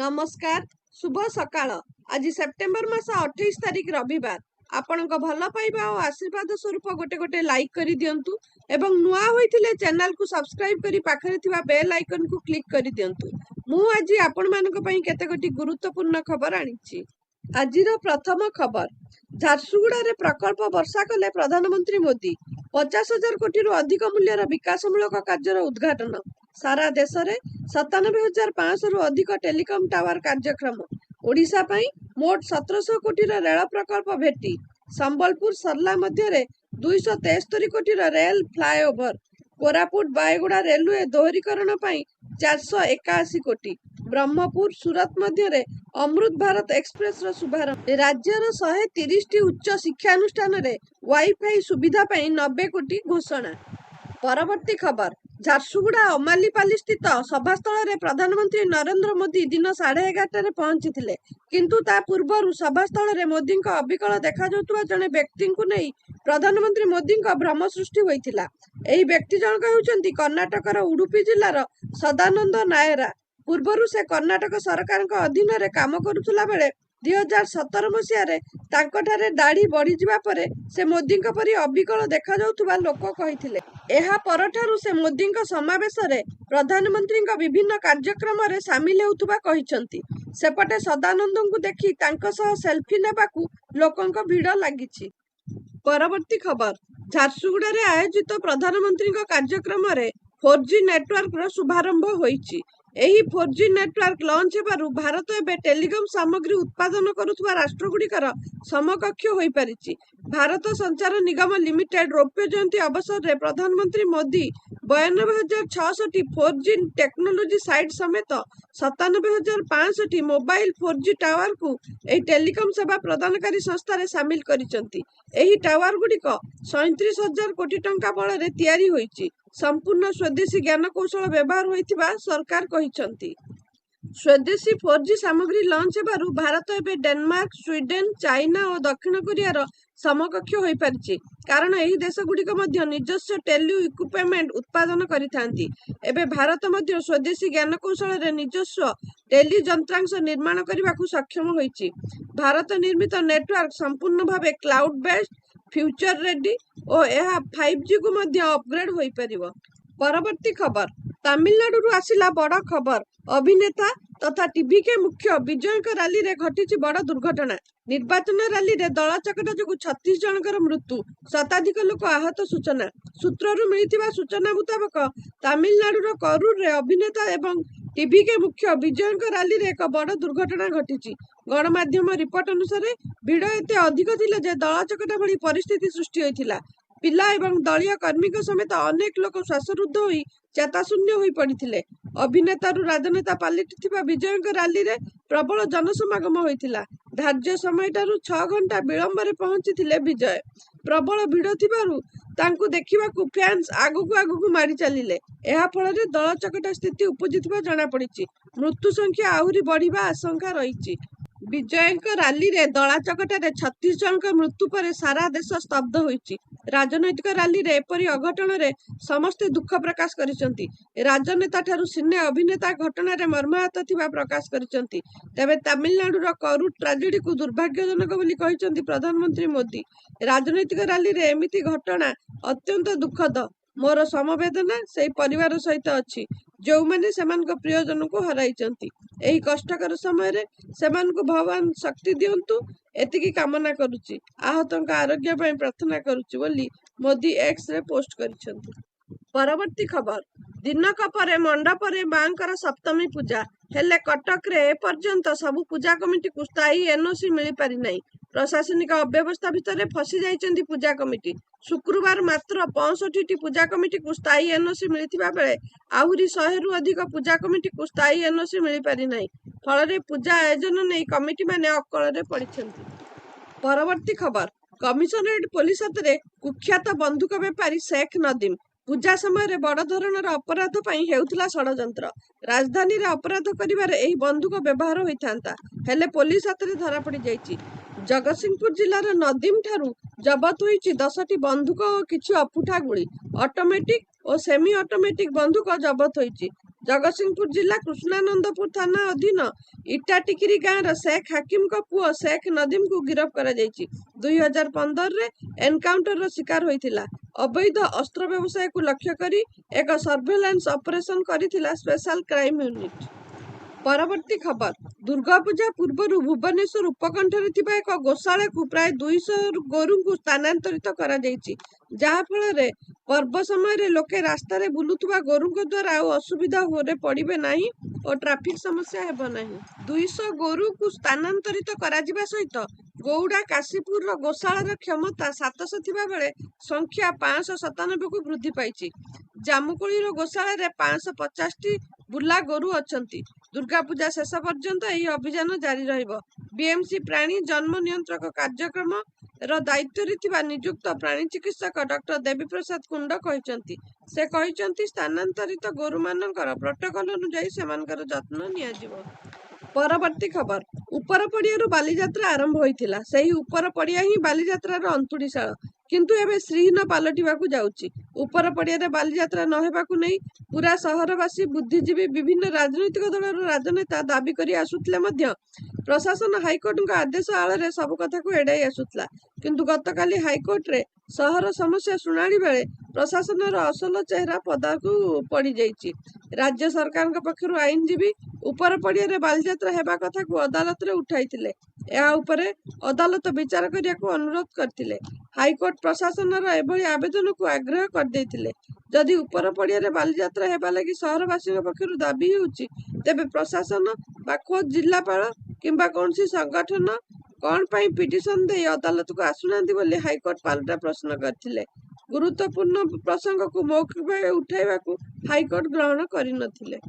नमस्कार शुभ सकाळ। आज सेप्टेम्बर मास 28 तारीख रविवार। आपणक भल पाइबा और आशीर्वाद स्वरूप गोटे गोटे लाइक करी दियंतु एवं नुआ होइथिले चैनल को सब्सक्राइब करी पाखरे थिबा बेल आइकन को क्लिक करी दियंतु। मु आज आपण मानक पई केतेगोटी गुरुत्वपूर्ण खबर आनिछि। आजिर प्रथम खबर, झारसुगुड़ा रे प्रकल्प वर्षा कले प्रधानमंत्री मोदी। 50,000 कोटी रु अधिक मूल्यर विकासमूलक कार्यर उद्घाटन। सारा देश में 97,500 रु अधिक टेलीकॉम टावर कार्यक्रम। ओडिशा पई मोट 1700 कोटी रेल प्रकल्प भेटी। संबलपुर सरला मध्य 273 कोटी रेल फ्लाईओवर। कोरापुट बायगुड़ा रेलवे दोहरीकरण पई 481 कोटी। ब्रह्मपुर सूरत मध्य अमृत भारत एक्सप्रेस शुभारंभ। राज्यर 130 उच्च शिक्षानुष्ठान रे वाईफाई सुविधा पई 90 कोटी घोषणा। परवर्ती खबर, झारसुगुड़ा अमालीपाली स्थित सभास्थल में प्रधानमंत्री नरेंद्र मोदी दिन 11:30 पहुंची थिले, किंतु ता पूर्व सभास्थल में मोदी अविकल देखा जने व्यक्ति को नहीं प्रधानमंत्री मोदी भ्रम सृष्टि होइथिला। एही व्यक्ति जनक हेउचंती कर्णाटकर उडुपी जिल्लार सदानंद नायरा। पूर्व से कर्णाटक सरकार अधीन में काम करुला बेले 2017 मसीह तांकठारे दाढ़ी बढ़ी जिबा परे से मोदी परी अविकल देखा जाउथुबा लोक कहिथिले। एहा परठारु से मोदी समावेश रे प्रधानमंत्री विभिन्न कार्यक्रम रे सामिल हेउथुबा कहिसंती। सेपटे सदानंद को देखि तांको सह सेल्फी नेबाकू लोकंक भीड़ लागिछि। परवर्ती खबर, झारसुगुड़ा रे आयोजित प्रधानमंत्री कार्यक्रम रे 4G नेटवर्क रो शुभारंभ होईछि। एही 4G नेटवर्क लॉन्च हेबारु भारत एबे टेलीकॉम सामग्री उत्पादन करुथुबा राष्ट्रगुड़िकर समकक्ष होई परिछि। भारत संचार निगम लिमिटेड रौप्य जयंती अवसर रे प्रधानमंत्री मोदी 92,066 4G टेक्नोलोजी साइट समेत 97,500 मोबाइल 4G टावर को एही टेलीकॉम सेवा प्रदानकारी संस्था रे शामिल करिसंती। एही टावर गुड़िक 37,000 कोटी टंका बल रे तैयारी होईछि। संपूर्ण स्वदेशी ज्ञान कौशल व्यवहार होइथिबा सरकार कहिसंती। स्वदेशी 4G सामग्री लॉन्च हेबारु भारत एबे डेनमार्क, स्वीडेन, चाइना और दक्षिण कोरियार समकक्ष होई परिछि, कारण एही देश गुड़िक मध्य निजस्व टेली इक्विपमेंट उत्पादन करिथांती। एबे भारत मध्य स्वदेशी ज्ञान कौशल रे निजस्व टेली यंत्रांश निर्माण करबाकू सक्षम होईछि। भारत निर्मित नेटवर्क संपूर्ण भावे क्लाउड बेस्ड, फ्यूचर रेडी और यह 5G को मध्य अपग्रेड होई परिबो। परवर्ती खबर, तमिलनाडु आसिला बड़ खबर, अभिनेता तथा टीवी के मुख्य विजय रैली रे घटी बड़ दुर्घटना। निर्वाचन रैली रे दल चकटा जो 36 जनकर मृत्यु, शताधिक लोक आहत सूचना। सूत्रु मिलथिबा सूचना मुताबक तमिलनाडुर करूर रे अभिनेता एवं टीवी के मुख्य विजय रैली रे एक बड़ दुर्घटना घटी। गणमाध्यम रिपोर्ट अनुसार भिड़ एते अधिक थिले जे दल चकटा भली परिस्थिति सृष्टि होइथिला। पिला एवं दलीय कर्मी समेत अनेक लोक श्वासरुद्ध होई चेताशून्य होई पड़िथिले। अभिनेतारू राजनेता पालिटिथिबा विजय रैली रे प्रबल जनसमागम होइथिला। धार्य समयटारू 6 घंटा विलंब रे पहुंचीथिले विजय। प्रबल भिड़ थिबारू तांकू देखिबाकू फैंस आगुकू आगुकू मारी चलिले। एहा फଳରେ दल चकटा स्थिति उपजिथिबा जଣା पड़िछि। मृत्यु संख्या आहुरी बढ़िबा आशंका रहिछि। विजय रैली रे दला चकटारे 36 जनक मृत्यु पर सारा देश स्तब्ध होइछि। राजनैतिक रैली रे एपरी अघटन रे समस्ते दुख प्रकाश करिसंती। राजनेता ठारू सिने अभिनेता घटना रे मर्माहत थिबा प्रकाश करिसंती। तबे तमिलनाडुर करूर ट्राजेडी को दुर्भाग्यजनक बोली कहिसंती प्रधानमंत्री मोदी। राजनैतिक रैली रे एमिति घटना अत्यंत दुखद। मोर समवेदना से परिवार सहित अछि जो माने सेमान को प्रियजन को हराइचंती। एही कष्टकर समय रे सेमान को भगवान शक्ति दियंतु एतिकी कामना करुछि। आहतंका आरोग्य पय प्रार्थना करुछि बोली मोदी एक्स रे पोस्ट करिसंती। परवर्ती खबर, दिनक परे मंडप रे मांकर सप्तमी पूजा हेले कटक रे ए पर्यंत सबु पूजा कमिटी को स्थायी एनओसी मिली पारि नाही। प्रशासनिक अव्यवस्था भितर फसी जाइचंती पूजा कमिटी। शुक्रवार मात्र 65 पूजा कमिटी को स्थायी एनओसी मिलिथिबा बेले आहुरी 100 रु अधिक पूजा कमिटी को स्थायी एनओसी मिली पारि नाही। फଳରେ पूजा आयोजन नहीं कमिटी माने अकल रे पड़िछंती। परवर्ती खबर, कमिशनरेट पुलिस हाथ कुख्यात बंदूक बेपारी शेख नदीम। पूजा समय बड़ धरणर अपराध पई हेउथला षडयंत्र। राजधानी रे अपराध करिबार एही बंदूक व्यवहार होइथांता, हेले पुलिस हाथ रे धरा पड़ी जाइछि। जगतसिंहपुर जिलार नदीम ठारू जबत होइछि 10टी बंदूक और किछि अफुठा गुड़ी। ऑटोमेटिक और सेमी ऑटोमेटिक बंदूक जबत होइछि। जगतसिंहपुर जिला कृष्णानंदपुर थाना अधीन इटाटिकिरी गाँव शेख हाकिम को पुओ शेख नदीम को गिरफ्त करा 2015 रे एनकाउंटर शिकार होइथिला। अवैध अस्त्र व्यवसाय को लक्ष्य करी एक सर्वेलांस ऑपरेशन करिथिला स्पेशल क्राइम यूनिट। परवर्ती खबर दुर्गा पूजा पूर्व भुवनेश्वर उपकंठरे थिबा एक गोशाला को प्राय 200 गोरु को स्थानांतरित करा जायछि, जहा फल पर्व समय लोके रास्ता रे बुलुथुबा गोरु द्वारा असुविधा होरे पड़िबे नाही और ट्रैफिक समस्या हेबो नाही। 200 गोरु को स्थानांतरित करा जिबा सहित गौड़ा काशीपुर गोशाला क्षमता 700 थिबा बेले संख्या 597 को वृद्धि पाइछि। जामुकुळीर गोशाला रे 550 टी बुला गोरु अछंती। दुर्गा पूजा शेष पर्यंत यह अभियान जारी रहिबो। बीएमसी प्राणी जन्म नियंत्रक कार्यक्रम दायित्व थिबा नियुक्त प्राणी चिकित्सक डॉक्टर देवी प्रसाद कुंड कहिसंती। से कहिसंती स्थानांतरित गोरु मानकर प्रोटोकॉल अनुसार सेमानकर जत्न निया जिवो। परवर्ती खबर उपर पड़िया बालीजात्रा आरंभ होइथिला। सेही उपर पड़िया ही बालीजात्रार अंतुड़ीशाल किंतु एबे श्रीहीन पालटिबाकू जाउची। उपर पड़िया बालीजात्रा नहेबाकू नै पूरा सहरवासी बुद्धिजीवी विभिन्न राजनैतिक दलर राजनेता दाबी करी आसुथिले मध्य प्रशासन हाइकोर्ट आदेश आଳରେ सब कथा को एड़ाई आसुथिला। किंतु गतकाली हाइकोर्ट रे सहर समस्या शुणाणी बेले प्रशासन असल चेहरा पदाकू पड़ी जाइछि। राज्य सरकार पक्षरु आईनजीवी उपर पड़िया बालीजात्रा हेबा कथा को अदालत रे उठाइथिले। ଏହା ଉପରେ अदालत विचार କରିବାକୁ अनुरोध करथिले। हाइकोर्ट प्रशासन एभली आवेदन को आग्रह कर देथिले। जदि उपर पड़िया बालीजात्रा हेबा लगी सहरवासी पक्षरु दाबी होउछि, तेबे प्रशासन बा खोद जिल्लापाल किंबा कौनसी संगठन कौन पाई पिटिशन दे अदालत को आसुनांती बोली हाइकोर्ट पालटा प्रश्न करथिले। गुरुत्वपूर्ण प्रसंग को मौखिक भावे उठाइबाकू हाइकोर्ट ग्रहण करि नथिले।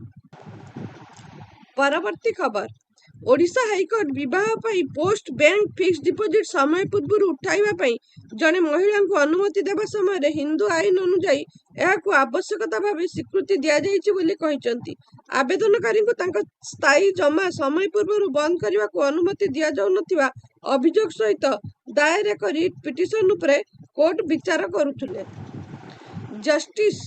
परवर्ती खबर ओडिशा हाइकोर्ट विवाह पई पोस्ट बैंक फिक्स डिपोजिट समय पूर्व उठाइबा पई जने महिला को अनुमति देबा समय हिंदू आईन अनुसार यह आवश्यकता भाव स्वीकृति दिया जाइछि बोली कहिसंती। आवेदनकारी को तांका स्थायी जमा समय पूर्व बंद करने को अनुमति दिया जाउ नथिबा अभियोग सहित दायर एक रिट पिटिशन उपरे कोर्ट विचार करुथुले। जस्टिस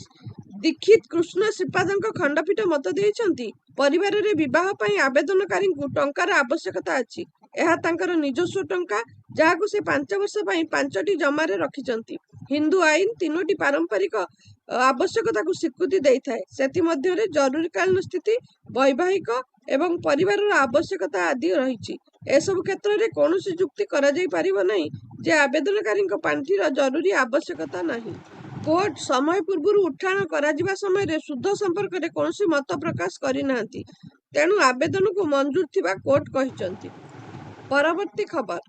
दीक्षित कृष्ण श्रीपादଙ୍କ खंडपीठ मत देइछंती परिवार रे विवाह पई आवेदनकारी को टंकार आवश्यकता अछि। यह तांकर निजस्व टंका जहाकू से 5 वर्ष पई 5टी जमा रे रखिछंती। हिंदू आईन 3टी पारंपरिक आवश्यकता को स्वीकृति देइथाय। सेति मध्य रे जरूरीकालीन स्थिति वैवाहिक एवं परिवार आवश्यकता आदि रहिछि। एसबु क्षेत्र में कौन जुक्ति करा जाई परिबो नहीं जे आवेदनकारी पांठीर जरूरी आवश्यकता नहीं। कोर्ट समय पूर्व उठाण करा जिबा समय रे शुद्ध संपर्क रे कौनसी मत प्रकाश करि नांती, तेणु आवेदन को मंजूर थिबा कोर्ट कहिसंती। परवर्ती खबर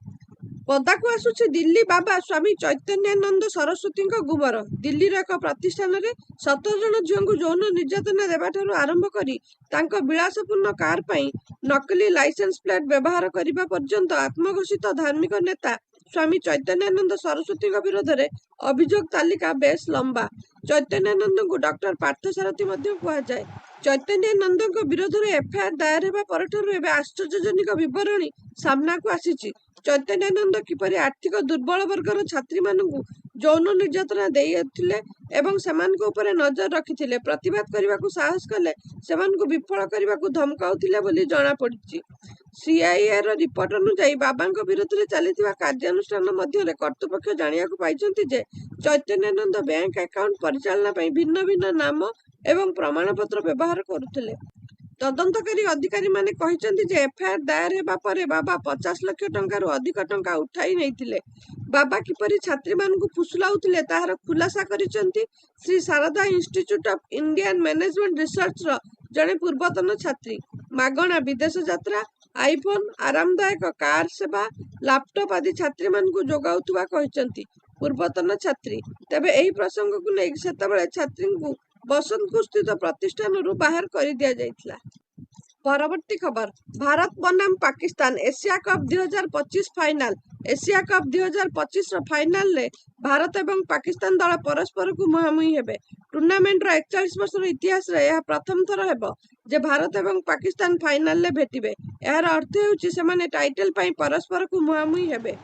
पदाकू आसुछि दिल्ली बाबा स्वामी चैतन्यानंद सरस्वती गुमर। दिल्ली एक प्रतिष्ठान रे 17 जन झील को यौन निर्यातना देवाठारु आरंभ करी तांको विलासपूर्ण कार पई नकली लाइसेंस प्लेट व्यवहार करिबा पर्यंत आत्मघोषित धार्मिक नेता स्वामी चैतन्यानंद सरस्वती विरोध में अभियोग तालिका बेस लंबा। चैतन्यानंद को डॉक्टर पार्थसारथी कह जाए। चैतन्यानंद विरोध में एफआईआर दायर होगा परठारु एबे आश्चर्यजनक विवरणी सामना को आसीछि। चैतन्यानंद किपरि आर्थिक दुर्बल वर्गर छात्री मानकु यौन निर्यातना देइथिले एवं सेमानक ऊपर नजर रखिथिले। प्रतिवाद करबाकू साहस कले सेमानकु विफल करबाकू धमकाउथिले बोली जणा पड़िछि। सीआईएर रिपोर्ट अनुसार बाबांक विरोध में चलता कार्यानुष्ठान मध्य कर्तृपक्ष जानियाकू पाइछन्ति जे चैतन्यानंद बैंक अकाउंट परिचालना पई भिन्न भिन्न नाम एवं प्रमाणपत्र व्यवहार करुथिले। तदंतकारी अधिकारी माने कहिसंति जे एफआईआर दायर हेबा परे बाबा 50 लाख टंकारु अधिक टंका उठाई नैथिले। बाबा किपरि छात्री मानकु फुसलाउथिले ताहार खुलासा करिसंति। Shri Sharada institute of Indian management research रो जने पूर्वतन छात्री मागणा विदेश यात्रा, आईफोन, आरामदायक कार सेवा, लैपटॉप आदि छात्री मानकु जोगाउथुवा कहिसंति पूर्वतन छात्री। तेबे एही प्रसंग को नै सेतबेले छात्री को बसंतपुर स्थित प्रतिष्ठान बाहर कर दिया जाइथिला। परवर्ती खबर भारत बनाम Pakistan Asia cup 2025 final. Asia cup 2025 final ले भारत एवं पाकिस्तान दल परस्पर को मुहांमुही हेबे। टूर्नामेंट रो 41 वर्ष इतिहास रे यह प्रथम थर हेबो जे भारत एवं पाकिस्तान फाइनाल ले भेटिबे। यार अर्थ हेउची सेमाने टाइटल पई परस्पर को मुहांमुही हेबे।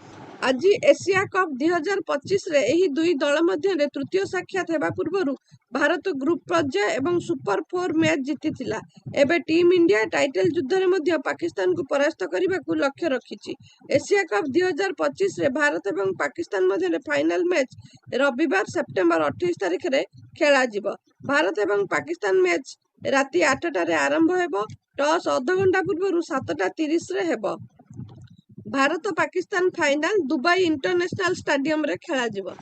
आज एशिया कप 2025 रे एही दुई दल मध्य तृतीय साक्षात हेबा पूर्वरु भारत ग्रुप पर्याय एवं सुपर 4 मैच जीतिथिला। एबे टीम इंडिया टाइटल युद्ध रे मध्य पाकिस्तान को परास्त करने को लक्ष्य रखिछि। एशिया कप 2025 रे भारत एवं पाकिस्तान मध्य फाइनल मैच रविवार सेप्टेम्बर 28 तारिख रे खेला जिवो। भारत एवं पाकिस्तान मैच राति 8टा रे आरंभ हेबो। टॉस अध घंटा पूर्व 7:30 रे हेबो। Bharat Pakistan final Dubai international stadium रे खेला जिवो।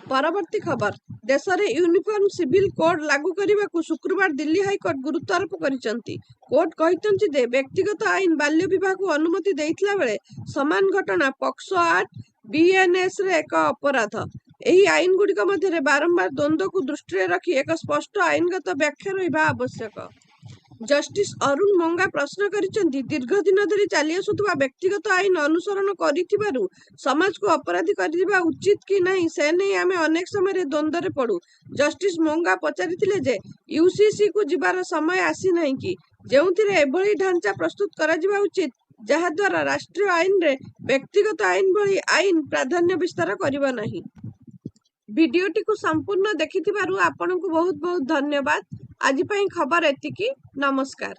परवर्ती खबर देश में यूनिफॉर्म सिविल कोड लागू करने को शुक्रवार दिल्ली हाईकोर्ट गुरुत्वारोप करिसेंती। कोर्ट कहिसेंती जे व्यक्तिगत आईन बाल्य विवाह को अनुमति देइथिला बेले समान घटना पॉक्सो एक्ट बीएनएस रे एक अपराध। एही आईन गुड़िक मध्य बारंबार द्वंद्व को दृष्टि रखी एक स्पष्ट आईनगत व्याख्या रहिबा आवश्यक। जस्टिस अरुण मंगा प्रश्न करिसेंती दीर्घ दिन धरी चली आसुथुवा व्यक्तिगत आईन अनुसरण करिथिबारु समाज को अपराधी करिबा उचित कि नहीं से नहीं आमे अनेक समय द्वंद्व रे पड़ू। जस्टिस मंगा पचारिथिले जे यूसीसी को जिबार समय आसी नहीं कि जेउथिरे एभली ढांचा प्रस्तुत करा जिबा उचित जहा द्वारा राष्ट्रीय आईन रे व्यक्तिगत आईन भली आईन प्राधान्य विस्तार करिबा नहीं। भिडियोटी को संपूर्ण देखिथिबारु आपनकु बहुत बहुत धन्यवाद। आज पई खबर एतिकी। नमस्कार।